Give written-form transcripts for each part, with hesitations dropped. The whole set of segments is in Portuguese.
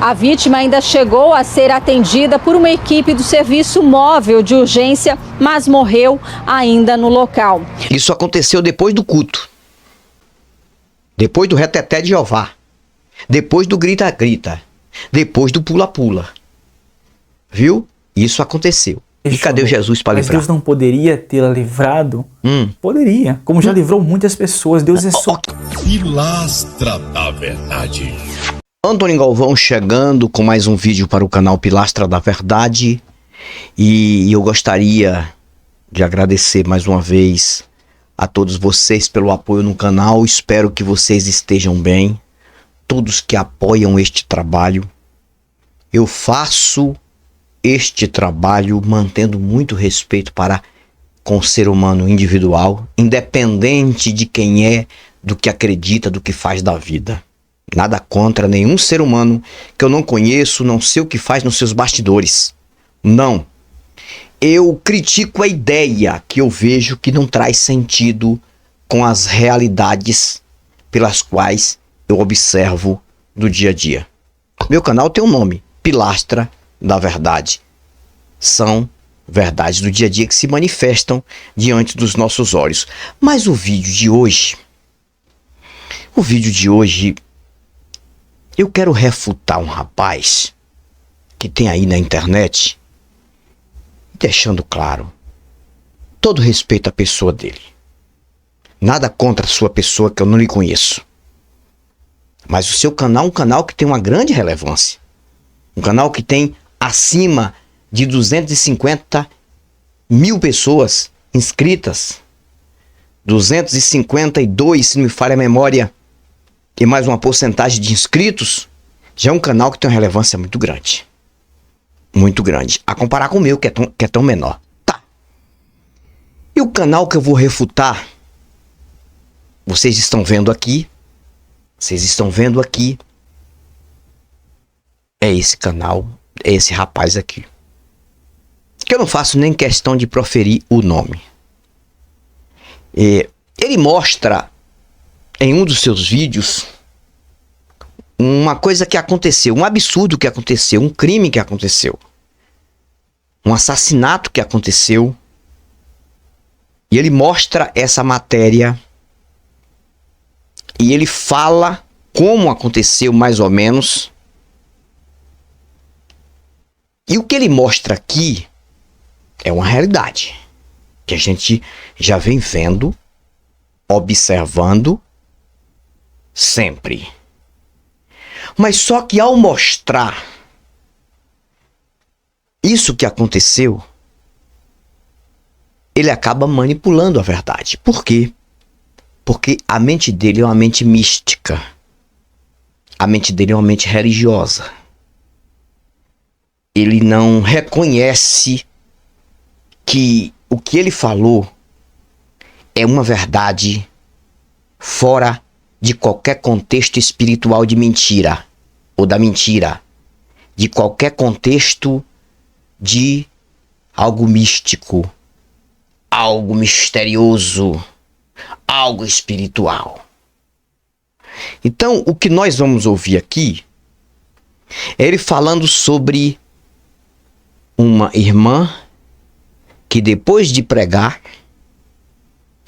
A vítima ainda chegou a ser atendida por uma equipe do Serviço Móvel de Urgência, mas morreu ainda no local. Isso aconteceu depois do culto, depois do reteté de Jeová, depois do grita-grita, depois do pula-pula. Viu? Isso aconteceu. E cadê o Jesus para livrar? Mas Deus não poderia tê-la livrado? Poderia, como já livrou muitas pessoas. Deus é só... Pilastra da Verdade. Antônio Galvão chegando com mais um vídeo para o canal Pilastra da Verdade. E eu gostaria de agradecer mais uma vez a todos vocês pelo apoio no canal. Espero que vocês estejam bem. Todos que apoiam este trabalho. Eu faço este trabalho mantendo muito respeito para com o ser humano individual, independente de quem é, do que acredita, do que faz da vida. Nada contra nenhum ser humano que eu não conheço, não sei o que faz nos seus bastidores. Não. Eu critico a ideia que eu vejo que não traz sentido com as realidades pelas quais eu observo do dia a dia. Meu canal tem um nome, Pilastra da Verdade. São verdades do dia a dia que se manifestam diante dos nossos olhos. Mas o vídeo de hoje, eu quero refutar um rapaz que tem aí na internet, deixando claro, todo respeito à pessoa dele. Nada contra a sua pessoa que eu não lhe conheço. Mas o seu canal é um canal que tem uma grande relevância. Um canal que tem acima de 250 mil pessoas inscritas. 252, se não me falha a memória, e mais uma porcentagem de inscritos. Já é um canal que tem uma relevância muito grande. Muito grande. A comparar com o meu, que é tão menor. Tá. E o canal que eu vou refutar, vocês estão vendo aqui. Vocês estão vendo aqui. É esse canal, é esse rapaz aqui. Que eu não faço nem questão de proferir o nome. Ele mostra em um dos seus vídeos uma coisa que aconteceu, um absurdo que aconteceu, um crime que aconteceu, um assassinato que aconteceu. E ele mostra essa matéria e ele fala como aconteceu mais ou menos. E o que ele mostra aqui é uma realidade que a gente já vem vendo, observando sempre. Mas só que ao mostrar isso que aconteceu, ele acaba manipulando a verdade. Por quê? Porque a mente dele é uma mente mística. A mente dele é uma mente religiosa. Ele não reconhece que o que ele falou é uma verdade fora de qualquer contexto espiritual de mentira, ou da mentira, de qualquer contexto de algo místico, algo misterioso, algo espiritual. Então, o que nós vamos ouvir aqui é ele falando sobre uma irmã que depois de pregar,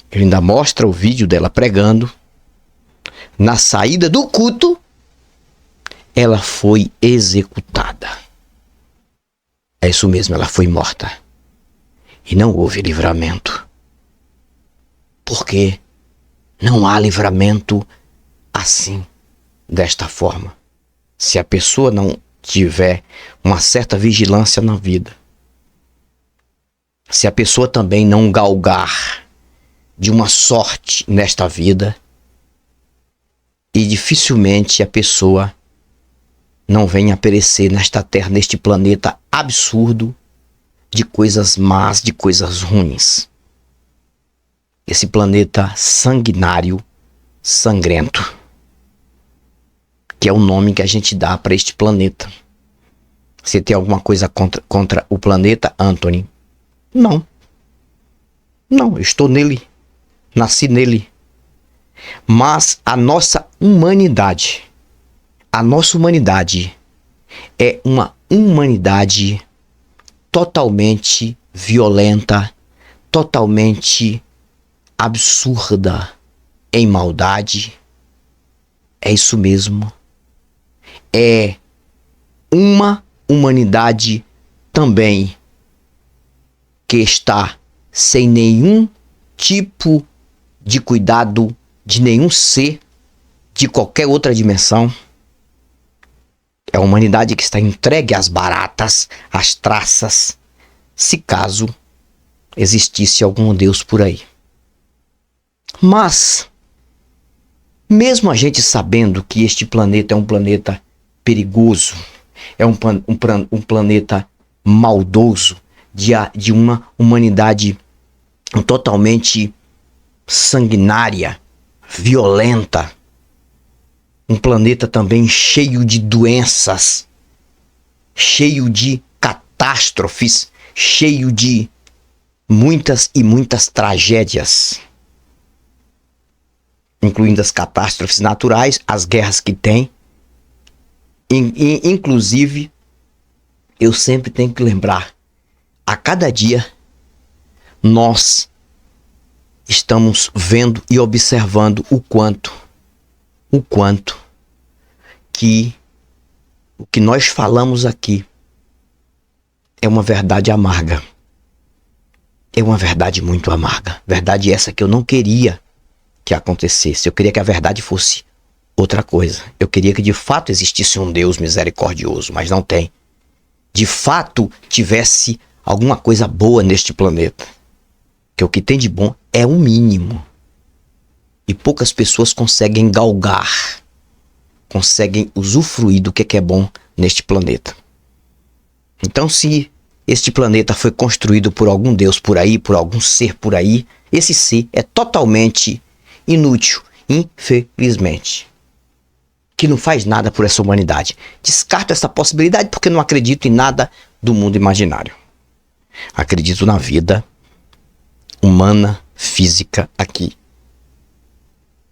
ele ainda mostra o vídeo dela pregando, na saída do culto, ela foi executada. É isso mesmo, ela foi morta. E não houve livramento. Porque não há livramento assim, desta forma. Se a pessoa não tiver uma certa vigilância na vida, se a pessoa também não galgar de uma sorte nesta vida, e dificilmente a pessoa não venha a perecer nesta terra, neste planeta absurdo de coisas más, de coisas ruins. Esse planeta sanguinário, sangrento, que é o nome que a gente dá para este planeta. Você tem alguma coisa contra o planeta, Anthony? Não. Não, eu estou nele. Nasci nele. Mas a nossa humanidade é uma humanidade totalmente violenta, totalmente absurda em maldade. É isso mesmo. É uma humanidade também que está sem nenhum tipo de cuidado de nenhum ser de qualquer outra dimensão. É a humanidade que está entregue às baratas, às traças, se caso existisse algum Deus por aí. Mas, mesmo a gente sabendo que este planeta é um planeta perigoso, é um planeta maldoso, de uma humanidade totalmente sanguinária, violenta, um planeta também cheio de doenças, cheio de catástrofes, cheio de muitas e muitas tragédias, incluindo as catástrofes naturais, as guerras que tem. Inclusive, eu sempre tenho que lembrar, a cada dia nós estamos vendo e observando o quanto que o que nós falamos aqui é uma verdade amarga. É uma verdade muito amarga. Verdade essa que eu não queria que acontecesse. Eu queria que a verdade fosse outra coisa. Eu queria que de fato existisse um Deus misericordioso, mas não tem. De fato tivesse alguma coisa boa neste planeta. Que o que tem de bom é o mínimo. E poucas pessoas conseguem galgar, conseguem usufruir do que é bom neste planeta. Então, se este planeta foi construído por algum Deus por aí, por algum ser por aí, esse ser é totalmente inútil, infelizmente. Que não faz nada por essa humanidade. Descarto essa possibilidade porque não acredito em nada do mundo imaginário. Acredito na vida humana, física aqui.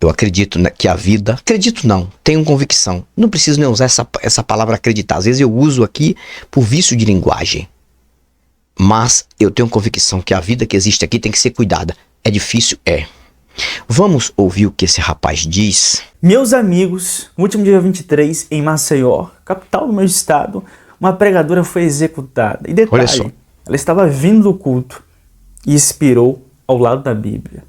Eu acredito que a vida... Acredito não, tenho convicção. Não preciso nem usar essa palavra acreditar. Às vezes eu uso aqui por vício de linguagem. Mas eu tenho convicção que a vida que existe aqui tem que ser cuidada. É difícil? É. Vamos ouvir o que esse rapaz diz? Meus amigos, no último dia 23, em Maceió, capital do meu estado, uma pregadora foi executada. E detalhe, olha só, ela estava vindo do culto e expirou ao lado da Bíblia.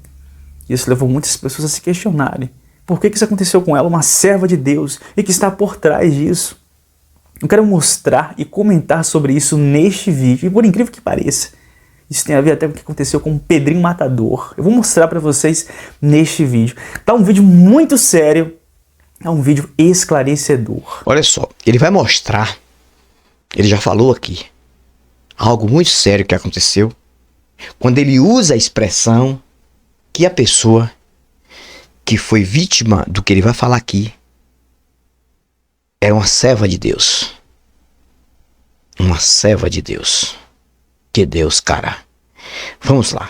Isso levou muitas pessoas a se questionarem. Por que isso aconteceu com ela, uma serva de Deus, e que está por trás disso? Eu quero mostrar e comentar sobre isso neste vídeo. E por incrível que pareça, isso tem a ver até com o que aconteceu com o Pedrinho Matador. Eu vou mostrar para vocês neste vídeo. Tá um vídeo muito sério, é um vídeo esclarecedor. Olha só, ele vai mostrar, ele já falou aqui, algo muito sério que aconteceu, quando ele usa a expressão que a pessoa que foi vítima do que ele vai falar aqui era uma serva de Deus. Uma serva de Deus. Que Deus, cara. Vamos lá.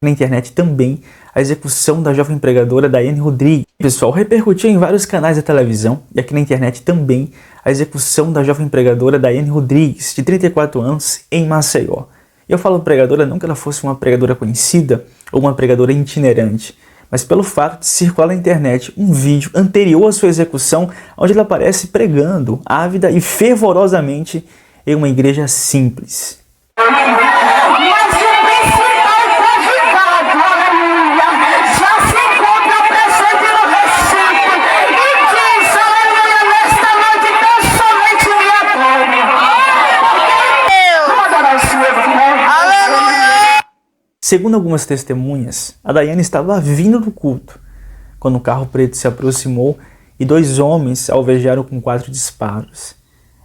Na internet também a execução da jovem pregadora Daiane Rodrigues. Pessoal, repercutiu em vários canais da televisão e aqui na internet também a execução da jovem pregadora Daiane Rodrigues, de 34 anos, em Maceió. E eu falo pregadora não que ela fosse uma pregadora conhecida ou uma pregadora itinerante, mas pelo fato de circular na internet um vídeo anterior à sua execução, onde ela aparece pregando ávida e fervorosamente em uma igreja simples. Segundo algumas testemunhas, a Daiane estava vindo do culto, quando o carro preto se aproximou e dois homens a alvejaram com 4 disparos.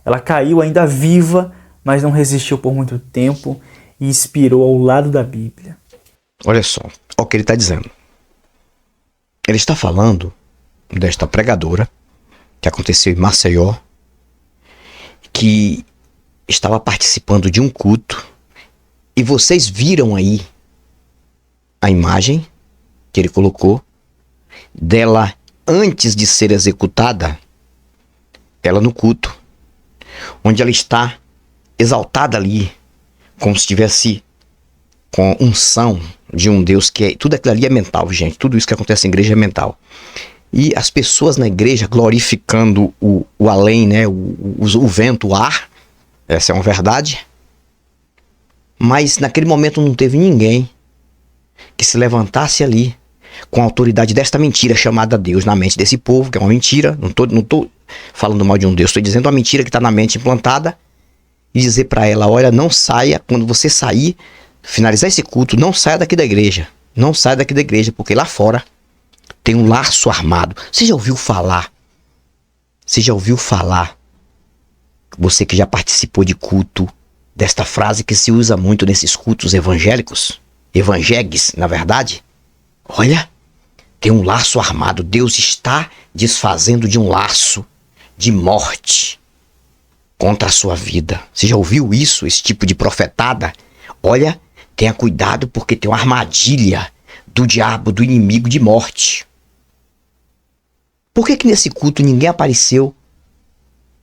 Ela caiu ainda viva, mas não resistiu por muito tempo e expirou ao lado da Bíblia. Olha só, olha o que ele está dizendo. Ele está falando desta pregadora que aconteceu em Maceió, que estava participando de um culto, e vocês viram aí a imagem que ele colocou dela antes de ser executada, ela no culto, onde ela está exaltada ali, como se estivesse com unção de um Deus que é... Tudo aquilo ali é mental, gente. Tudo isso que acontece na igreja é mental. E as pessoas na igreja glorificando o além, né? O vento, o ar. Essa é uma verdade. Mas naquele momento não teve ninguém que se levantasse ali com a autoridade desta mentira chamada Deus na mente desse povo, que é uma mentira. Não tô falando mal de um Deus, estou dizendo uma mentira que está na mente implantada. E dizer para ela, olha, não saia, quando você sair, finalizar esse culto, não saia daqui da igreja. Não saia daqui da igreja, porque lá fora tem um laço armado. Você já ouviu falar? Você já ouviu falar? Você que já participou de culto, desta frase que se usa muito nesses cultos evangélicos, evangegues, na verdade. Olha, tem um laço armado. Deus está desfazendo de um laço de morte contra a sua vida. Você já ouviu isso, esse tipo de profetada? Olha, tenha cuidado porque tem uma armadilha do diabo, do inimigo de morte. Por que nesse culto ninguém apareceu,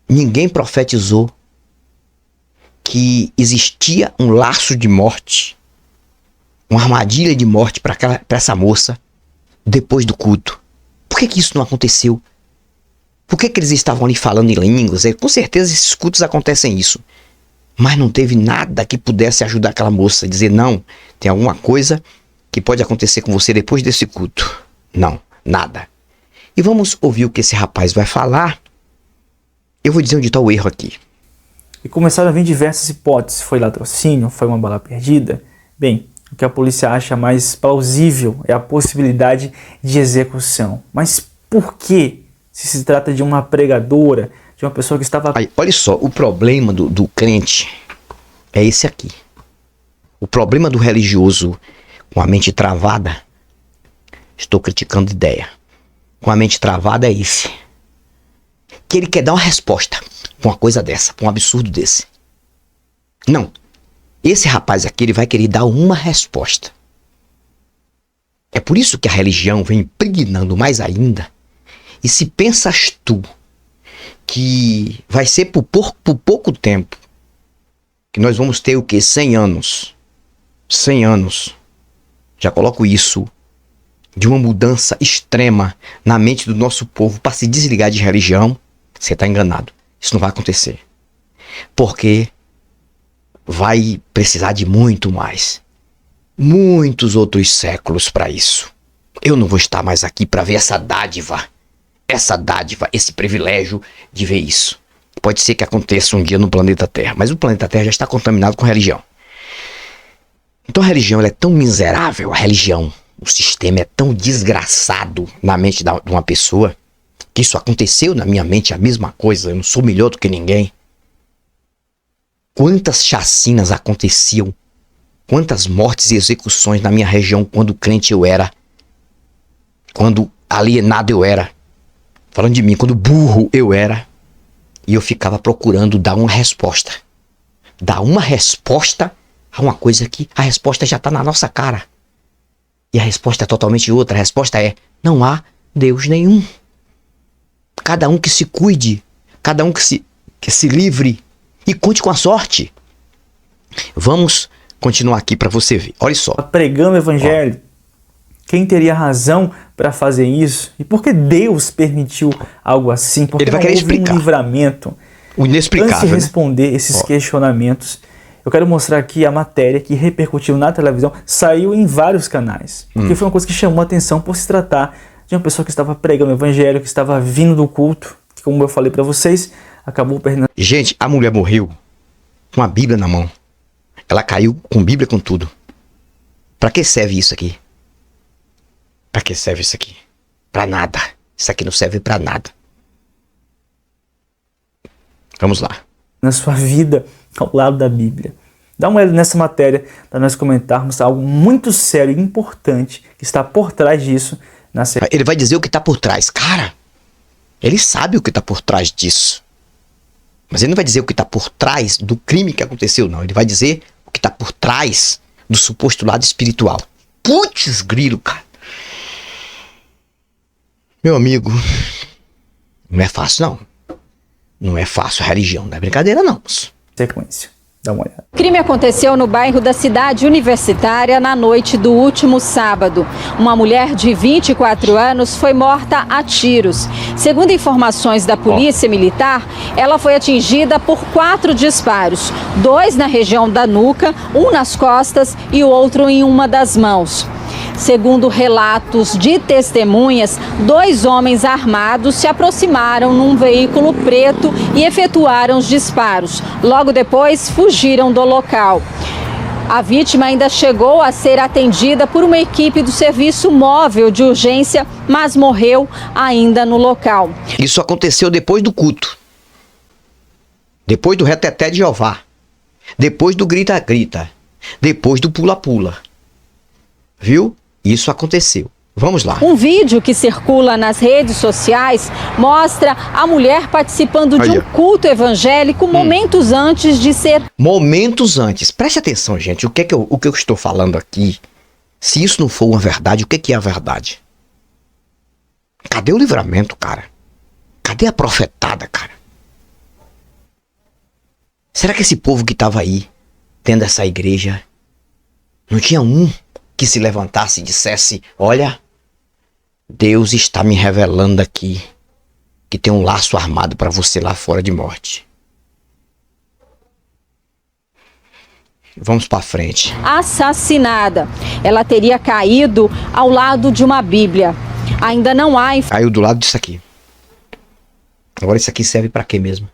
ninguém profetizou que existia um laço de morte, uma armadilha de morte para essa moça depois do culto? Por que isso não aconteceu? Por que eles estavam ali falando em línguas? Com certeza esses cultos acontecem isso. Mas não teve nada que pudesse ajudar aquela moça a dizer, não, tem alguma coisa que pode acontecer com você depois desse culto. Não, nada. E vamos ouvir o que esse rapaz vai falar. Eu vou dizer onde está o erro aqui. E começaram a vir diversas hipóteses. Foi latrocínio? Foi uma bala perdida? Bem, o que a polícia acha mais plausível é a possibilidade de execução. Mas por quê? Se trata de uma pregadora, de uma pessoa que estava... Aí, olha só, o problema do crente é esse aqui. O problema do religioso com a mente travada, estou criticando ideia, com a mente travada é esse. Que ele quer dar uma resposta pra uma coisa dessa, pra um absurdo desse. Não. Esse rapaz aqui, ele vai querer dar uma resposta. É por isso que a religião vem impregnando mais ainda. E se pensas tu que vai ser por pouco tempo, que nós vamos ter o quê? 100 anos. 100 anos. Já coloco isso. De uma mudança extrema na mente do nosso povo para se desligar de religião, você está enganado. Isso não vai acontecer. Porque vai precisar de muito mais. Muitos outros séculos para isso. Eu não vou estar mais aqui para ver essa dádiva, esse privilégio de ver isso. Pode ser que aconteça um dia no planeta Terra, mas o planeta Terra já está contaminado com religião. Então a religião ela é tão miserável, a religião, o sistema é tão desgraçado na mente de uma pessoa, que isso aconteceu na minha mente, a mesma coisa, eu não sou melhor do que ninguém. Quantas chacinas aconteciam, quantas mortes e execuções na minha região quando crente eu era, quando alienado eu era, falando de mim, quando burro eu era, e eu ficava procurando dar uma resposta. Dar uma resposta a uma coisa que a resposta já está na nossa cara. E a resposta é totalmente outra. A resposta é, não há Deus nenhum. Cada um que se cuide, cada um que se livre e conte com a sorte. Vamos continuar aqui para você ver. Olha só. Pregando o evangelho. Quem teria razão para fazer isso? E por que Deus permitiu algo assim? Porque ele vai querer explicar um livramento. O inexplicável. Antes de responder esses questionamentos, eu quero mostrar aqui a matéria que repercutiu na televisão, saiu em vários canais. Porque foi uma coisa que chamou a atenção por se tratar de uma pessoa que estava pregando o evangelho, que estava vindo do culto, que, como eu falei para vocês, acabou perdendo. Gente, a mulher morreu com a Bíblia na mão. Ela caiu com Bíblia, com tudo. Para que serve isso aqui? Para que serve isso aqui? Para nada. Isso aqui não serve para nada. Vamos lá. Na sua vida ao lado da Bíblia. Dá uma olhada nessa matéria para nós comentarmos algo muito sério e importante que está por trás disso. Ele vai dizer o que está por trás. Cara, ele sabe o que está por trás disso. Mas ele não vai dizer o que está por trás do crime que aconteceu, não. Ele vai dizer o que está por trás do suposto lado espiritual. Putz, grilo, cara. Meu amigo, não é fácil, não. Não é fácil a religião, não é brincadeira não. Sequência. Dá uma olhada. O crime aconteceu no bairro da Cidade Universitária na noite do último sábado. Uma mulher de 24 anos foi morta a tiros. Segundo informações da Polícia Militar, ela foi atingida por 4 disparos. 2 na região da nuca, um nas costas e o outro em uma das mãos. Segundo relatos de testemunhas, 2 homens armados se aproximaram num veículo preto e efetuaram os disparos. Logo depois, fugiram do local. A vítima ainda chegou a ser atendida por uma equipe do Serviço Móvel de Urgência, mas morreu ainda no local. Isso aconteceu depois do culto. Depois do reteté de Jeová. Depois do grita-grita. Depois do pula-pula. Viu? Isso aconteceu. Vamos lá. Um vídeo que circula nas redes sociais mostra a mulher participando de um culto evangélico momentos antes de ser... Momentos antes. Preste atenção, gente. O que eu estou falando aqui? Se isso não for uma verdade, o que é a verdade? Cadê o livramento, cara? Cadê a profetada, cara? Será que esse povo que estava aí, dentro dessa igreja, não tinha um que se levantasse e dissesse: olha, Deus está me revelando aqui que tem um laço armado para você lá fora de morte. Vamos para frente. Assassinada. Ela teria caído ao lado de uma Bíblia. Ainda não há... Caiu do lado disso aqui. Agora isso aqui serve para quê mesmo?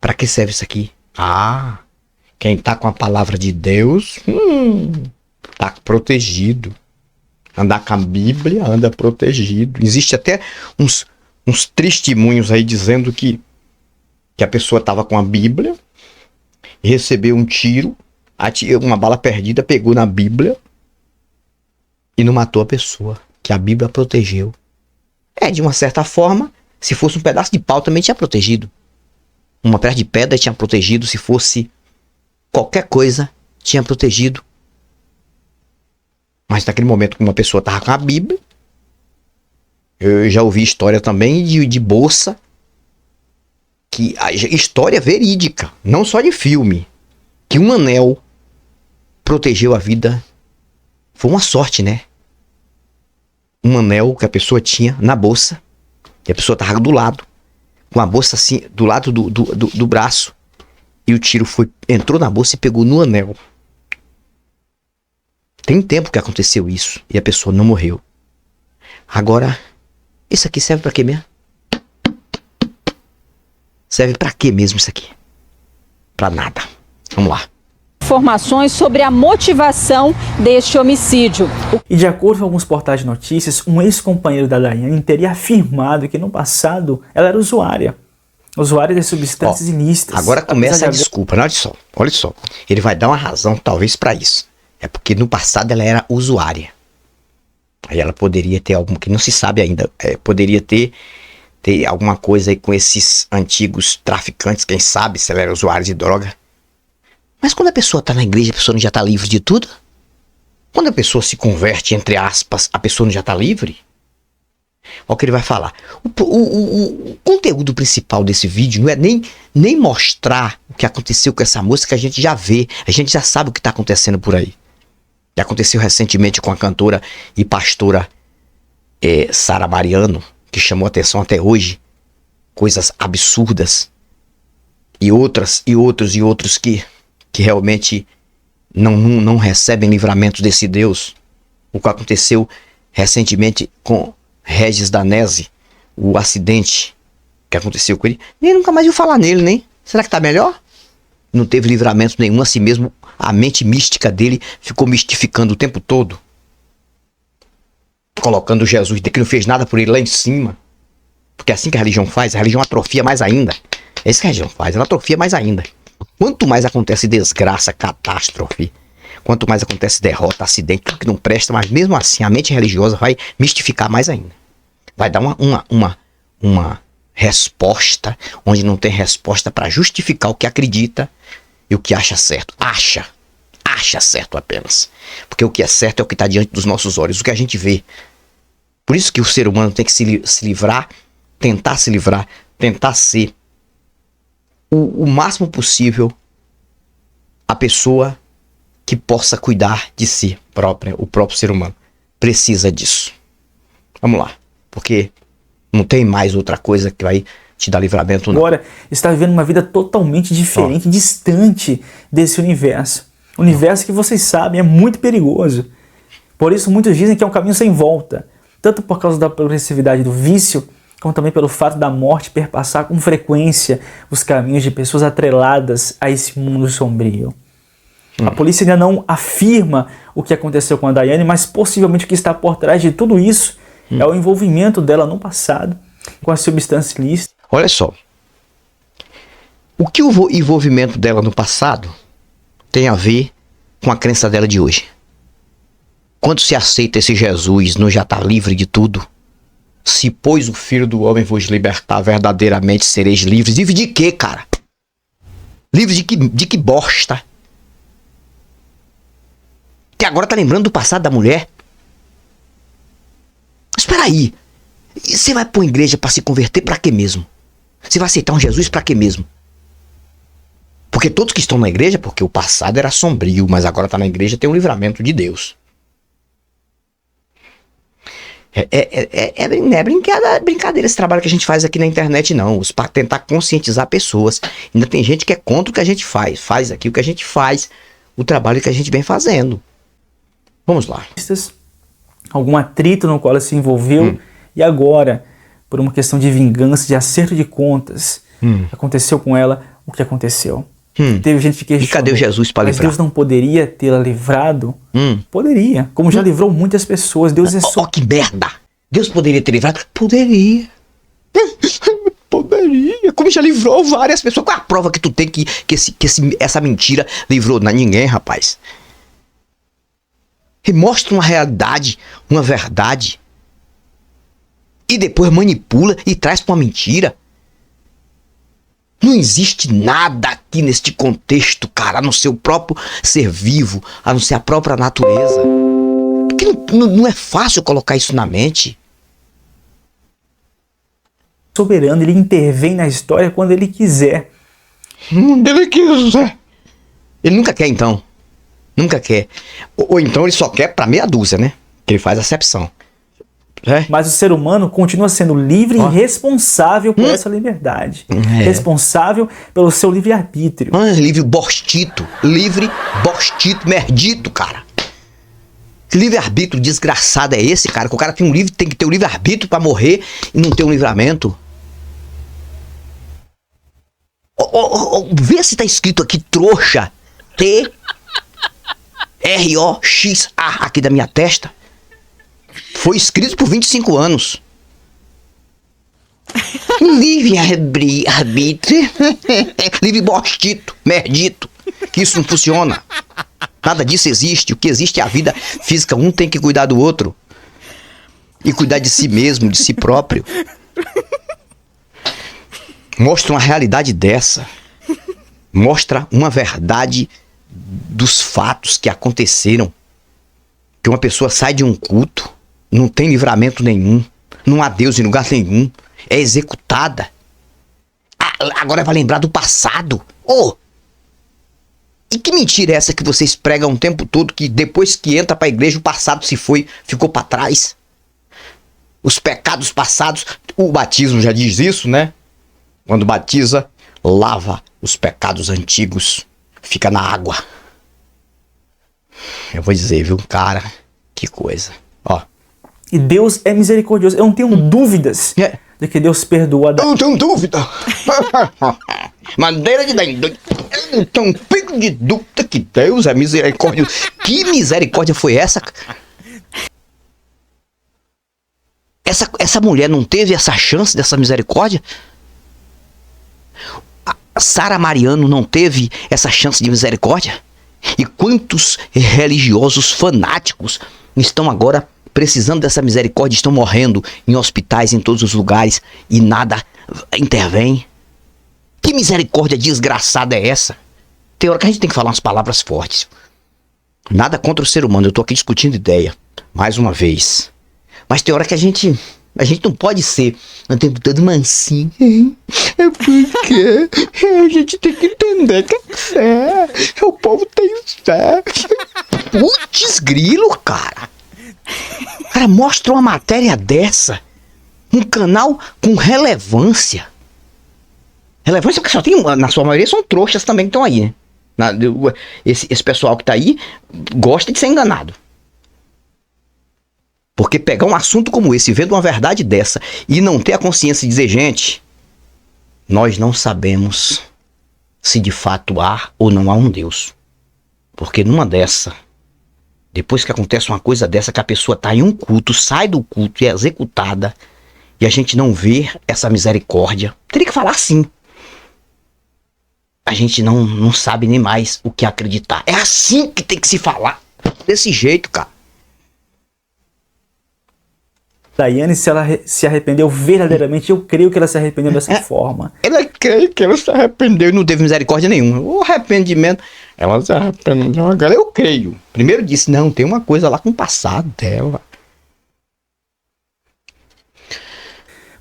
Para que serve isso aqui? Ah, quem tá com a palavra de Deus... tá protegido. Andar com a Bíblia, anda protegido. Existe até uns testemunhos aí dizendo que a pessoa estava com a Bíblia, recebeu um tiro, uma bala perdida, pegou na Bíblia e não matou a pessoa, que a Bíblia protegeu. De uma certa forma, se fosse um pedaço de pau também tinha protegido. Uma peça de pedra tinha protegido, se fosse qualquer coisa tinha protegido. Mas naquele momento que uma pessoa estava com a Bíblia, eu já ouvi história também de bolsa, que a história verídica, não só de filme, que um anel protegeu a vida. Foi uma sorte, né? Um anel que a pessoa tinha na bolsa, e a pessoa estava do lado, com a bolsa assim, do lado do braço, e o tiro entrou na bolsa e pegou no anel. Tem tempo que aconteceu isso e a pessoa não morreu. Agora, isso aqui serve pra quê mesmo? Serve pra quê mesmo isso aqui? Pra nada. Vamos lá. Informações sobre a motivação deste homicídio. E de acordo com alguns portais de notícias, um ex-companheiro da Daiane teria afirmado que no passado ela era usuária de substâncias ilícitas. Agora começa a desculpa, olha só. Ele vai dar uma razão talvez pra isso. É porque no passado ela era usuária. Aí ela poderia ter algum, que não se sabe ainda, poderia ter alguma coisa aí com esses antigos traficantes, quem sabe se ela era usuária de droga. Mas quando a pessoa está na igreja, a pessoa não já está livre de tudo? Quando a pessoa se converte, entre aspas, a pessoa não já está livre? Olha o que ele vai falar. O conteúdo principal desse vídeo não é nem mostrar o que aconteceu com essa moça, que a gente já vê, a gente já sabe o que está acontecendo por aí. Que aconteceu recentemente com a cantora e pastora Sara Mariano, que chamou atenção até hoje. Coisas absurdas. E outros que realmente não recebem livramento desse Deus. O que aconteceu recentemente com Regis Danese, o acidente que aconteceu com ele. Nem nunca mais viu falar nele, nem. Será que tá melhor? Não teve livramento nenhum, assim mesmo a mente mística dele ficou mistificando o tempo todo, colocando Jesus, que não fez nada por ele lá em cima. Porque é assim que a religião faz, a religião atrofia mais ainda. É isso que a religião faz, ela atrofia mais ainda. Quanto mais acontece desgraça, catástrofe, quanto mais acontece derrota, acidente, tudo que não presta, mas mesmo assim a mente religiosa vai mistificar mais ainda. Vai dar uma resposta onde não tem resposta para justificar o que acredita e o que acha certo. Acha certo apenas. Porque o que é certo é o que está diante dos nossos olhos, o que a gente vê. Por isso que o ser humano tem que se livrar, tentar se livrar, tentar ser o máximo possível a pessoa que possa cuidar de si própria, o próprio ser humano. Precisa disso. Vamos lá. Porque não tem mais outra coisa que vai te dar livramento, não. Agora está vivendo uma vida totalmente diferente, distante desse universo. O universo que vocês sabem é muito perigoso. Por isso muitos dizem que é um caminho sem volta. Tanto por causa da progressividade do vício, como também pelo fato da morte perpassar com frequência os caminhos de pessoas atreladas a esse mundo sombrio. A polícia ainda não afirma o que aconteceu com a Daiane, mas possivelmente o que está por trás de tudo isso é o envolvimento dela no passado com a substância ilícita. Olha só. O que o envolvimento dela no passado tem a ver com a crença dela de hoje? Quando se aceita esse Jesus, não já está livre de tudo? Se pois o Filho do Homem vos libertar, verdadeiramente sereis livres. Livre de quê, cara? Livre de que bosta? Que agora tá lembrando do passado da mulher? Espera aí. Você vai pra uma igreja pra se converter pra quê mesmo? Você vai aceitar um Jesus pra quê mesmo? Porque todos que estão na igreja, porque o passado era sombrio, mas agora tá na igreja, tem um livramento de Deus. Não é brincadeira esse trabalho que a gente faz aqui na internet, não. Para tentar conscientizar pessoas. Ainda tem gente que é contra o que a gente faz. Faz aqui o que a gente faz, o trabalho que a gente vem fazendo. Vamos lá. Algum atrito no qual ela se envolveu e agora, por uma questão de vingança, de acerto de contas, aconteceu com ela o que aconteceu. Teve gente que questionou. E cadê o Jesus para livrar? Mas Deus não poderia tê-la livrado? Poderia. Como já livrou muitas pessoas. Deus é só... que merda! Deus poderia ter livrado? Poderia. Poderia. Como já livrou várias pessoas. Qual é a prova que tu tem que essa mentira livrou? Não é ninguém, rapaz. E mostra uma realidade, uma verdade. E depois manipula e traz pra uma mentira. Não existe nada aqui neste contexto, cara, a não ser o próprio ser vivo, a não ser a própria natureza. Porque não é fácil colocar isso na mente. Soberano, ele intervém na história quando ele quiser. Ele quiser. Ele nunca quer, então. Nunca quer. Ou então ele só quer pra meia dúzia, né? Que ele faz acepção. Mas o ser humano continua sendo livre e responsável por essa liberdade. Responsável pelo seu livre-arbítrio. Livre bostito, merdito, cara. Que livre-arbítrio desgraçado é esse, cara? Que o cara tem que ter um livre-arbítrio pra morrer e não ter um livramento. Vê se tá escrito aqui, trouxa. T-R-O-X-A aqui da minha testa. Foi escrito por 25 anos. Livre-arbítrio. Livre bostito, merdito. Que isso não funciona. Nada disso existe. O que existe é a vida física. Um tem que cuidar do outro. E cuidar de si mesmo, de si próprio. Mostra uma realidade dessa. Mostra uma verdade dos fatos que aconteceram. Que uma pessoa sai de um culto, não tem livramento nenhum, não há Deus em lugar nenhum, é executada. Agora vai lembrar do passado. E que mentira é essa que vocês pregam o tempo todo, que depois que entra pra igreja o passado ficou pra trás? Os pecados passados, o batismo já diz isso, né? Quando batiza, lava os pecados antigos, fica na água. Eu vou dizer, viu, cara, que coisa. E Deus é misericordioso. Eu não tenho dúvidas de que Deus perdoa. Eu não tenho dúvida. Madeira de dentro. Eu não tenho um pico de dúvida que Deus é misericordioso. Que misericórdia foi essa? Essa mulher não teve essa chance dessa misericórdia? A Sara Mariano não teve essa chance de misericórdia? E quantos religiosos fanáticos estão agora precisando dessa misericórdia, estão morrendo em hospitais, em todos os lugares, e nada intervém? Que misericórdia desgraçada é essa? Tem hora que a gente tem que falar umas palavras fortes. Nada contra o ser humano, eu tô aqui discutindo ideia, mais uma vez. Mas tem hora que a gente A gente não pode ser o tempo todo mansinho. É porque a gente tem que entender que é fé. O povo tem fé. Putz, grilo, cara. Cara, mostra uma matéria dessa. Um canal com relevância. Relevância porque só tem, na sua maioria, são trouxas também que estão aí, né? Esse pessoal que tá aí gosta de ser enganado. Porque pegar um assunto como esse, vendo uma verdade dessa, e não ter a consciência de dizer, gente, nós não sabemos se de fato há ou não há um Deus. Porque numa dessa, depois que acontece uma coisa dessa, que a pessoa tá em um culto, sai do culto e é executada, e a gente não vê essa misericórdia, teria que falar assim. A gente não sabe nem mais o que acreditar. É assim que tem que se falar. Desse jeito, cara. Daiane, se ela se arrependeu verdadeiramente, eu creio que ela se arrependeu dessa forma. Ela crê que ela se arrependeu e não teve misericórdia nenhuma. O arrependimento, ela se arrependeu. Agora eu creio. Primeiro disse, não, tem uma coisa lá com o passado dela.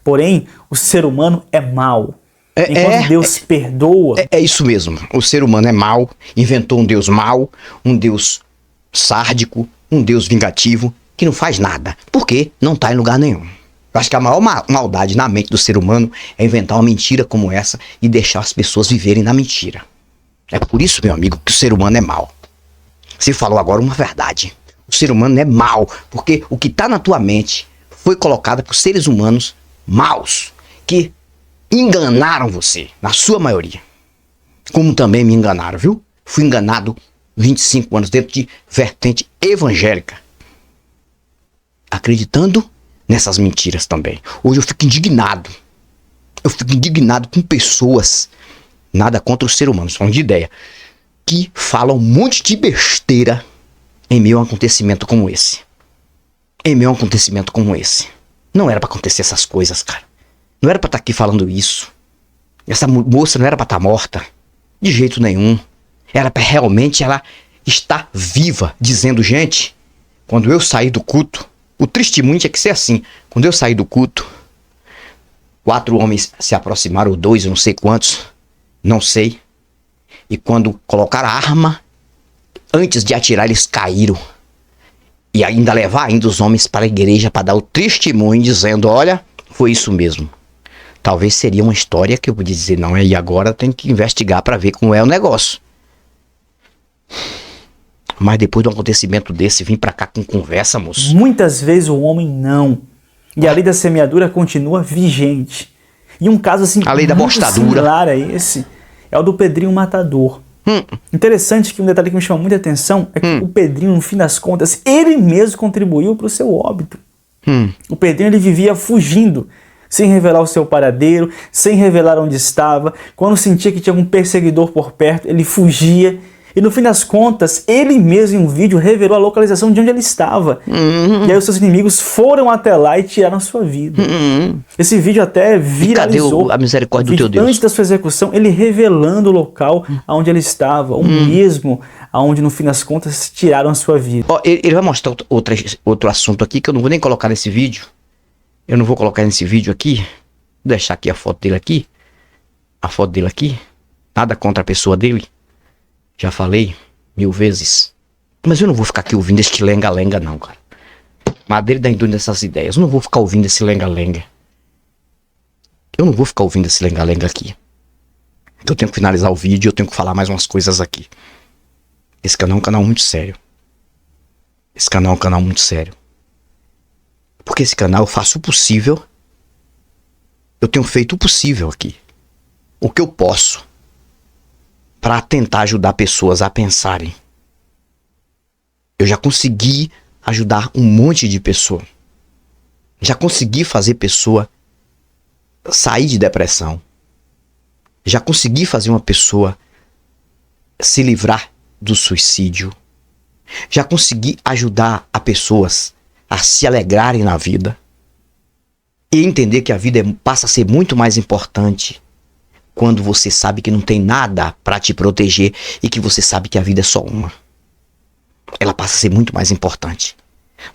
Porém, o ser humano é mau. Enquanto Deus perdoa... É isso mesmo. O ser humano é mau, inventou um Deus mau, um Deus sárdico, um Deus vingativo, que não faz nada. Por quê? Não está em lugar nenhum. Eu acho que a maior maldade na mente do ser humano é inventar uma mentira como essa e deixar as pessoas viverem na mentira. É por isso, meu amigo, que o ser humano é mau. Você falou agora uma verdade. O ser humano é mau, porque o que está na tua mente foi colocado por seres humanos maus, que enganaram você, na sua maioria. Como também me enganaram, viu? Fui enganado 25 anos dentro de vertente evangélica. Acreditando nessas mentiras também. Hoje eu fico indignado. Eu fico indignado com pessoas, nada contra o ser humano, só de ideia, que falam um monte de besteira em meio a um acontecimento como esse. Em meio a um acontecimento como esse. Não era pra acontecer essas coisas, cara. Não era pra estar aqui falando isso. Essa moça não era pra estar morta. De jeito nenhum. Era pra realmente ela estar viva, dizendo, gente, quando eu sair do culto, o testemunho tinha que ser assim. Quando eu saí do culto, 4 homens se aproximaram, ou 2, eu não sei quantos, não sei. E quando colocaram a arma, antes de atirar, eles caíram. E ainda levar ainda os homens para a igreja para dar o testemunho, dizendo, olha, foi isso mesmo. Talvez seria uma história que eu podia dizer, não, e agora tem que investigar para ver como é o negócio. Mas depois do acontecimento desse, vim pra cá com conversa, moço. Muitas vezes o homem não. E a lei da semeadura continua vigente. E um caso assim, a lei da muito mostadura similar a esse é o do Pedrinho Matador. Interessante que um detalhe que me chama muita atenção é que o Pedrinho, no fim das contas, ele mesmo contribuiu para o seu óbito. O Pedrinho, ele vivia fugindo, sem revelar o seu paradeiro, sem revelar onde estava. Quando sentia que tinha um perseguidor por perto, ele fugia. E no fim das contas, ele mesmo em um vídeo revelou a localização de onde ele estava. E aí os seus inimigos foram até lá e tiraram a sua vida. Esse vídeo até viralizou. E cadê a misericórdia do teu Deus? Antes da sua execução, ele revelando o local onde ele estava, o mesmo aonde no fim das contas tiraram a sua vida. Ó, ele vai mostrar outro assunto aqui que eu não vou nem colocar nesse vídeo. Eu não vou colocar nesse vídeo aqui. Vou deixar aqui a foto dele aqui. A foto dele aqui. Nada contra a pessoa dele. Já falei 1000 vezes. Mas eu não vou ficar aqui ouvindo este lenga-lenga não, cara. Madeira da indústria dessas ideias. Eu não vou ficar ouvindo esse lenga-lenga. Eu não vou ficar ouvindo esse lenga-lenga aqui. Eu tenho que finalizar o vídeo. Eu tenho que falar mais umas coisas aqui. Esse canal é um canal muito sério. Esse canal é um canal muito sério. Porque esse canal eu faço o possível. Eu tenho feito o possível aqui. O que eu posso. Para tentar ajudar pessoas a pensarem. Eu já consegui ajudar um monte de pessoa. Já consegui fazer pessoa sair de depressão. Já consegui fazer uma pessoa se livrar do suicídio. Já consegui ajudar a pessoas a se alegrarem na vida. E entender que a vida passa a ser muito mais importante quando você sabe que não tem nada para te proteger e que você sabe que a vida é só uma. Ela passa a ser muito mais importante.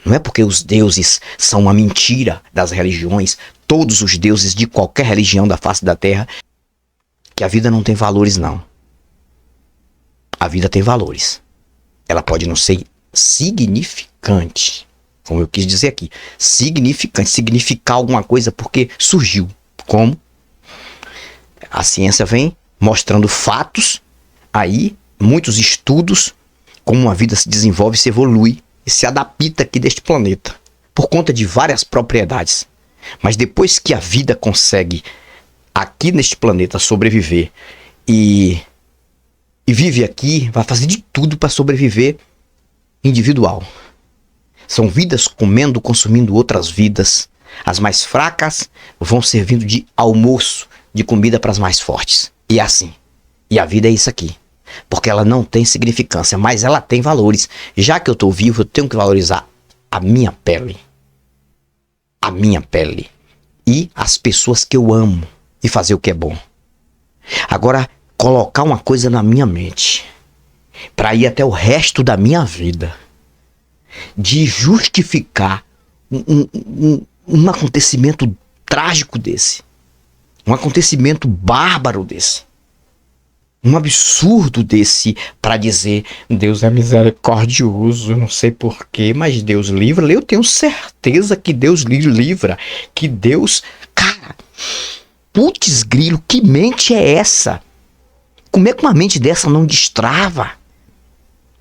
Não é porque os deuses são uma mentira das religiões, todos os deuses de qualquer religião da face da terra, que a vida não tem valores, não. A vida tem valores. Ela pode não ser significante, como eu quis dizer aqui. Significante, significar alguma coisa porque surgiu. Como? A ciência vem mostrando fatos, aí muitos estudos, como uma vida se desenvolve, se evolui e se adapta aqui deste planeta, por conta de várias propriedades. Mas depois que a vida consegue aqui neste planeta sobreviver e vive aqui, vai fazer de tudo para sobreviver individual. São vidas comendo, consumindo outras vidas. As mais fracas vão servindo de almoço, de comida para as mais fortes. E é assim. E a vida é isso aqui. Porque ela não tem significância, mas ela tem valores. Já que eu estou vivo, eu tenho que valorizar a minha pele. A minha pele. E as pessoas que eu amo. E fazer o que é bom. Agora, colocar uma coisa na minha mente. Para ir até o resto da minha vida. De justificar um acontecimento trágico desse. Um acontecimento bárbaro desse. Um absurdo desse para dizer Deus é misericordioso, eu não sei porquê, mas Deus livra. Eu tenho certeza que Deus livra. Que Deus... Cara, putz grilo, que mente é essa? Como é que uma mente dessa não destrava?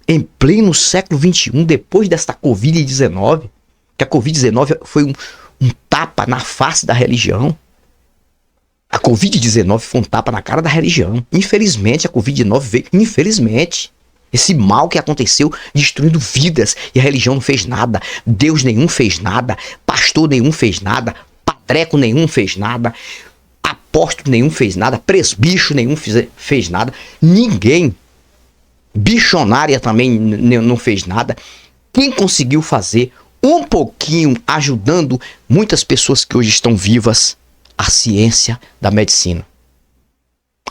Em pleno século XXI, depois desta Covid-19, que a Covid-19 foi um tapa na face da religião. A Covid-19 foi um tapa na cara da religião. Infelizmente, a Covid-19 veio, infelizmente, esse mal que aconteceu destruindo vidas e a religião não fez nada. Deus nenhum fez nada, pastor nenhum fez nada, patreco nenhum fez nada, apóstolo nenhum fez nada, presbicho nenhum fez nada, ninguém. Bichonária também não fez nada. Quem conseguiu fazer um pouquinho, ajudando muitas pessoas que hoje estão vivas? A ciência da medicina.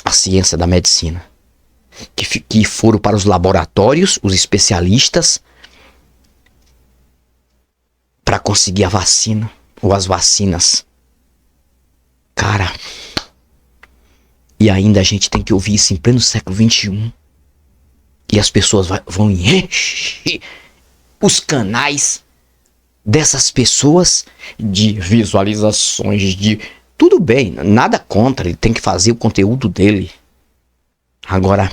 A ciência da medicina. Que foram para os laboratórios, os especialistas, para conseguir a vacina, ou as vacinas. Cara, e ainda a gente tem que ouvir isso em pleno século XXI. E as pessoas vão encher os canais dessas pessoas de visualizações, de... Tudo bem, nada contra, ele tem que fazer o conteúdo dele. Agora,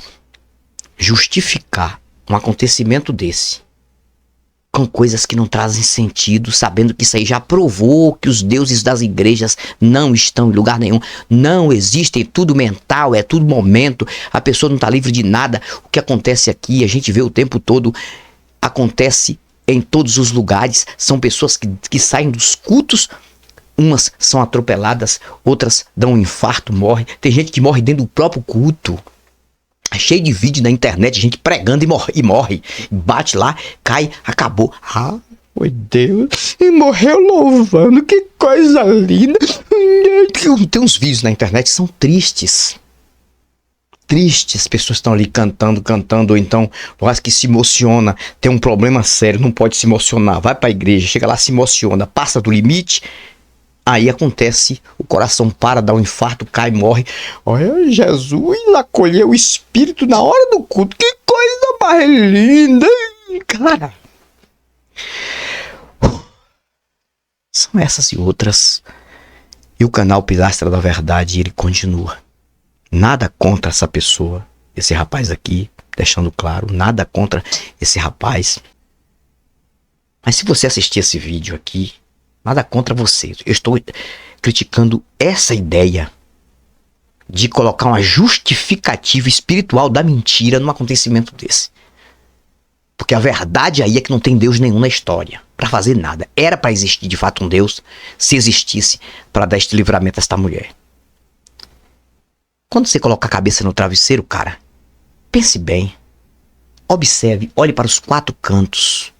justificar um acontecimento desse com coisas que não trazem sentido, sabendo que isso aí já provou que os deuses das igrejas não estão em lugar nenhum, não existem, é tudo mental, é tudo momento, a pessoa não está livre de nada. O que acontece aqui, a gente vê o tempo todo, acontece em todos os lugares, são pessoas que saem dos cultos, umas são atropeladas, outras dão um infarto, morrem, tem gente que morre dentro do próprio culto. Cheio de vídeo na internet, gente pregando e morre. Bate lá, cai, acabou. Ah, meu Deus, e morreu louvando, que coisa linda. Tem uns vídeos na internet que são tristes. Tristes, as pessoas estão ali cantando, ou então, quase que se emociona, tem um problema sério, não pode se emocionar, vai pra igreja, chega lá, se emociona, passa do limite. Aí acontece, o coração para, dá um infarto, cai, morre. Olha, Jesus acolheu o espírito na hora do culto. Que coisa mais linda, cara. São essas e outras. E o canal Pilastra da Verdade, ele continua. Nada contra essa pessoa, esse rapaz aqui, deixando claro, nada contra esse rapaz. Mas se você assistir esse vídeo aqui, nada contra você. Eu estou criticando essa ideia de colocar uma justificativa espiritual da mentira num acontecimento desse. Porque a verdade aí é que não tem Deus nenhum na história para fazer nada. Era para existir de fato um Deus, se existisse, para dar este livramento a esta mulher. Quando você coloca a cabeça no travesseiro, cara, pense bem. Observe, olhe para os 4 cantos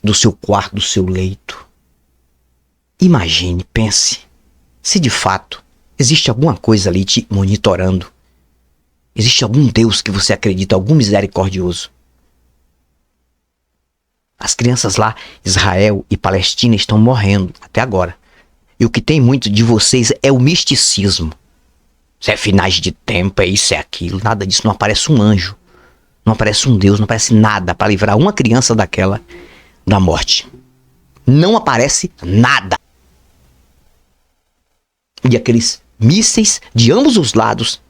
do seu quarto, do seu leito. Imagine, pense, se de fato existe alguma coisa ali te monitorando. Existe algum Deus que você acredita, algum misericordioso. As crianças lá, Israel e Palestina, estão morrendo até agora. E o que tem muito de vocês é o misticismo. Isso é finais de tempo, é isso, é aquilo. Nada disso, não aparece um anjo. Não aparece um Deus, não aparece nada para livrar uma criança daquela da morte. Não aparece nada. E aqueles mísseis de ambos os lados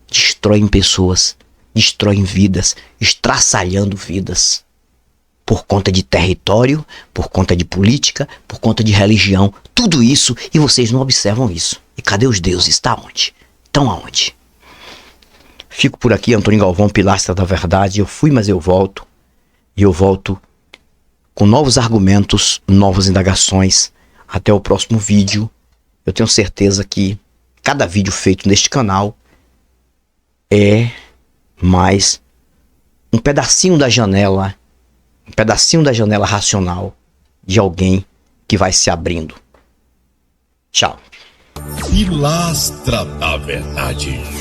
destroem pessoas, destroem vidas, estraçalhando vidas. Por conta de território, por conta de política, por conta de religião. Tudo isso, e vocês não observam isso. E cadê os deuses? Está onde? Estão aonde? Fico por aqui, Antônio Galvão, Pilastra da Verdade. Eu fui, mas eu volto. E eu volto com novos argumentos, novas indagações. Até o próximo vídeo. Eu tenho certeza que cada vídeo feito neste canal é mais um pedacinho da janela, racional de alguém que vai se abrindo. Tchau. Pilastra da Verdade.